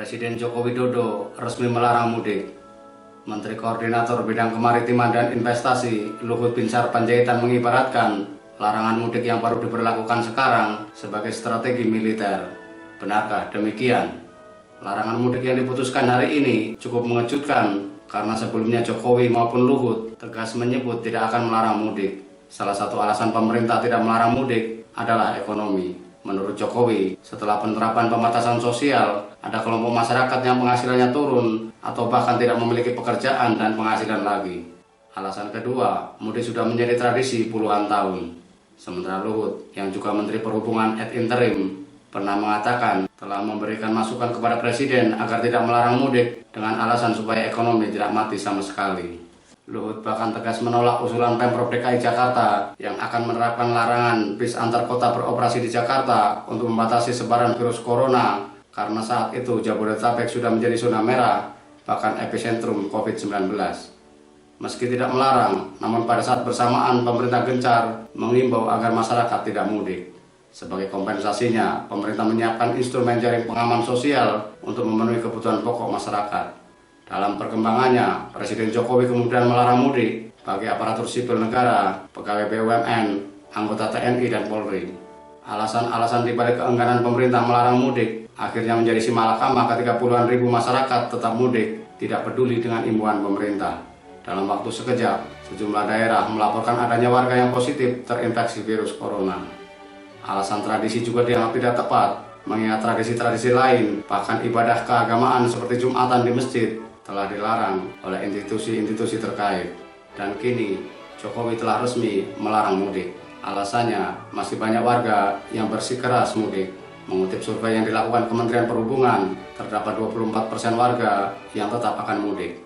Presiden Joko Widodo resmi melarang mudik. Menteri Koordinator Bidang Kemaritiman dan Investasi Luhut Binsar Panjaitan mengibaratkan larangan mudik yang baru diberlakukan sekarang sebagai strategi militer. Benarkah demikian? Larangan mudik yang diputuskan hari ini cukup mengejutkan karena sebelumnya Jokowi maupun Luhut tegas menyebut tidak akan melarang mudik. Salah satu alasan pemerintah tidak melarang mudik adalah ekonomi. Menurut Jokowi, setelah penerapan pembatasan sosial, ada kelompok masyarakat yang penghasilannya turun atau bahkan tidak memiliki pekerjaan dan penghasilan lagi. Alasan kedua, mudik sudah menjadi tradisi puluhan tahun. Sementara Luhut, yang juga Menteri Perhubungan ad interim, pernah mengatakan telah memberikan masukan kepada Presiden agar tidak melarang mudik dengan alasan supaya ekonomi tidak mati sama sekali. Luhut bahkan tegas menolak usulan Pemprov DKI Jakarta yang akan menerapkan larangan bis antar kota beroperasi di Jakarta untuk membatasi sebaran virus corona karena saat itu Jabodetabek sudah menjadi zona merah, bahkan epicentrum COVID-19. Meski tidak melarang, namun pada saat bersamaan pemerintah gencar mengimbau agar masyarakat tidak mudik. Sebagai kompensasinya, pemerintah menyiapkan instrumen jaring pengaman sosial untuk memenuhi kebutuhan pokok masyarakat. Dalam perkembangannya, Presiden Jokowi kemudian melarang mudik bagi aparatur sipil negara, pegawai BUMN, anggota TNI dan Polri. Alasan-alasan dibalik keengganan pemerintah melarang mudik akhirnya menjadi simalakama ketika puluhan ribu masyarakat tetap mudik, tidak peduli dengan imbauan pemerintah. Dalam waktu sekejap, sejumlah daerah melaporkan adanya warga yang positif terinfeksi virus corona. Alasan tradisi juga dianggap tidak tepat, mengingat tradisi-tradisi lain, bahkan ibadah keagamaan seperti Jumatan di masjid, telah dilarang oleh institusi-institusi terkait. Dan kini, Jokowi telah resmi melarang mudik. Alasannya, masih banyak warga yang bersikeras mudik. Mengutip survei yang dilakukan Kementerian Perhubungan, terdapat 24% warga yang tetap akan mudik.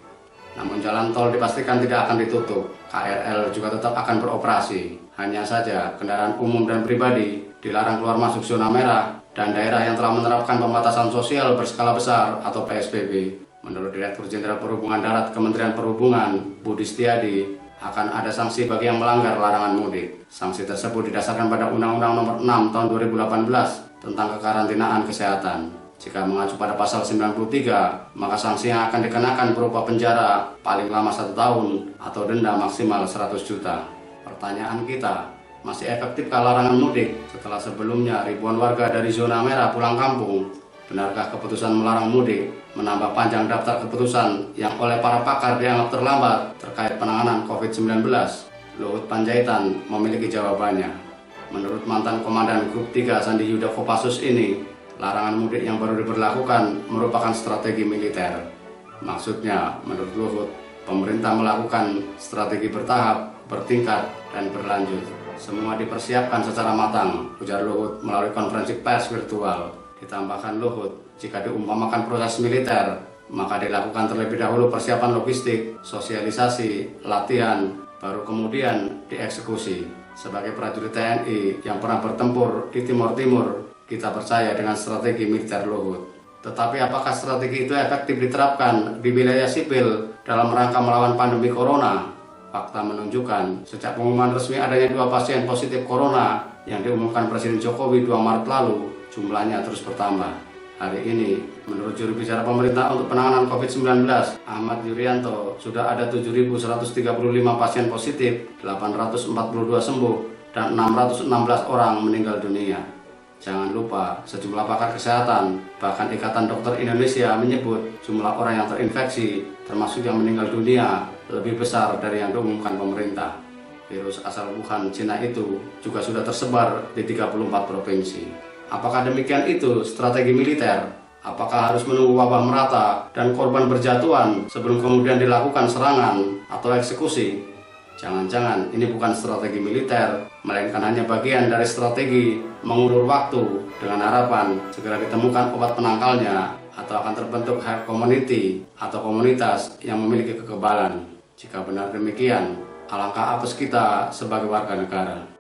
Namun jalan tol dipastikan tidak akan ditutup, KRL juga tetap akan beroperasi. Hanya saja kendaraan umum dan pribadi dilarang keluar masuk zona merah dan daerah yang telah menerapkan pembatasan sosial berskala besar atau PSBB. Menurut Direktur Jenderal Perhubungan Darat Kementerian Perhubungan, Budi Setiadi, akan ada sanksi bagi yang melanggar larangan mudik. Sanksi tersebut didasarkan pada Undang-Undang Nomor 6 Tahun 2018 tentang kekarantinaan kesehatan. Jika mengacu pada pasal 93, maka sanksi yang akan dikenakan berupa penjara paling lama 1 tahun atau denda maksimal 100 juta. Pertanyaan kita, masih efektifkah larangan mudik setelah sebelumnya ribuan warga dari zona merah pulang kampung? Benarkah keputusan melarang mudik menambah panjang daftar keputusan yang oleh para pakar dianggap terlambat terkait penanganan COVID-19? Luhut Panjaitan memiliki jawabannya. Menurut mantan Komandan Grup 3 Sandi Yuda Kopassus ini, larangan mudik yang baru diberlakukan merupakan strategi militer. Maksudnya, menurut Luhut, pemerintah melakukan strategi bertahap, bertingkat, dan berlanjut. Semua dipersiapkan secara matang, ujar Luhut melalui konferensi pers virtual. Ditambahkan Luhut, jika diumpamakan proses militer, maka dilakukan terlebih dahulu persiapan logistik, sosialisasi, latihan, baru kemudian dieksekusi. Sebagai prajurit TNI yang pernah bertempur di Timur Timur, kita percaya dengan strategi militer Luhut. Tetapi apakah strategi itu efektif diterapkan di wilayah sipil dalam rangka melawan pandemi corona? Fakta menunjukkan, sejak pengumuman resmi adanya 2 pasien positif corona yang diumumkan Presiden Jokowi 2 Maret lalu, jumlahnya terus bertambah. Hari ini, menurut juru bicara pemerintah untuk penanganan COVID-19, Ahmad Yuryanto, sudah ada 7.135 pasien positif, 842 sembuh, dan 616 orang meninggal dunia. Jangan lupa, sejumlah pakar kesehatan, bahkan Ikatan Dokter Indonesia menyebut jumlah orang yang terinfeksi, termasuk yang meninggal dunia, lebih besar dari yang diumumkan pemerintah. Virus asal Wuhan, Cina itu juga sudah tersebar di 34 provinsi. Apakah demikian itu strategi militer? Apakah harus menunggu wabah merata dan korban berjatuhan sebelum kemudian dilakukan serangan atau eksekusi? Jangan-jangan ini bukan strategi militer, melainkan hanya bagian dari strategi mengulur waktu dengan harapan segera ditemukan obat penangkalnya atau akan terbentuk herd community atau komunitas yang memiliki kekebalan. Jika benar demikian, alangkah apes kita sebagai warga negara.